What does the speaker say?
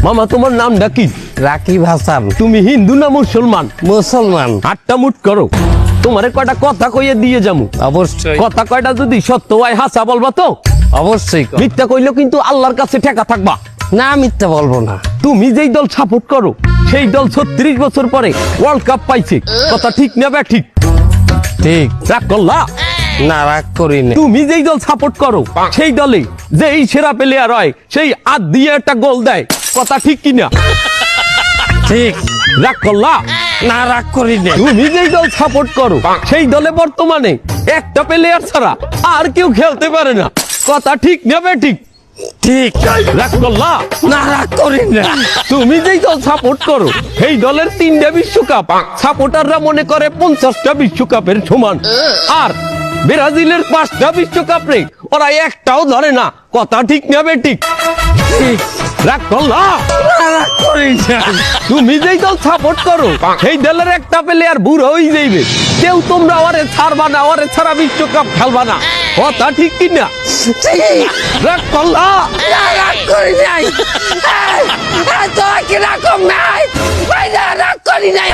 মামা তোমার নামটা কি? রাকিব হাসান। তুমি হিন্দু না মুসলমান? মুসলমান। আটটা মুট করো, তোমারে কয়টা কথা কইয়ে দিয়ে যামু। অবশ্যই। কথা কয়টা যদি সত্য হয় হাসা বলবা তো? অবশ্যই। মিথ্যা কইলেও কিন্তু আল্লাহর কাছে ঠেকা থাকবা। না, মিথ্যা বলবো না। তুমি যেই দল সাপোর্ট করো সেই দল 36 বছর পরে ওয়ার্ল্ড কাপ পাইছে, কথা ঠিক না বে ঠিক? ঠিক। রাগ করলা? না, রাগ করি না। তুমি যেই দল সাপোর্ট করো সেই দলে যেই সেরা প্লেয়ার হয় সেই আদ দিয়ে একটা গোল দেয়, কথা ঠিক কিনা? ঠিক। রাগ করলা? না, রাগ করি না। তুমি যেই দল সাপোর্ট করো সেই দলে বর্তমানে একটা প্লেয়ার ছাড়া আর কেউ খেলতে পারে না, কথা ঠিক না বে ঠিক? ঠিক। রাগ করলা? না, রাগ করি না। তুমি যেই দল সাপোর্ট করো সেই দলের 3টা বিশ্বকাপ সাপোর্টাররা মনে করে 50টা বিশ্বকাপের সমান, আর ব্রাজিলের 5টা বিশ্বকাপ রে ওরা একটাও ধরে না, কথা ঠিক না বে ঠিক? ঠিক। রাগ করলা? না, রাগ করি না। তুমি যেই দল সাপোর্ট করো সেই দলের একটা প্লেয়ার বুড়ো হয়ে যাইবে, কেউ তোমরা ওরে ছাড়বা না, ওরে ছাড়া বিশ্বকাপ খেলবা না, কথা ঠিক কিনা? ঠিক। রাগ করলা? না, রাগ করি নাই। তোরা কি রকম নাই? রাগ করি নাই।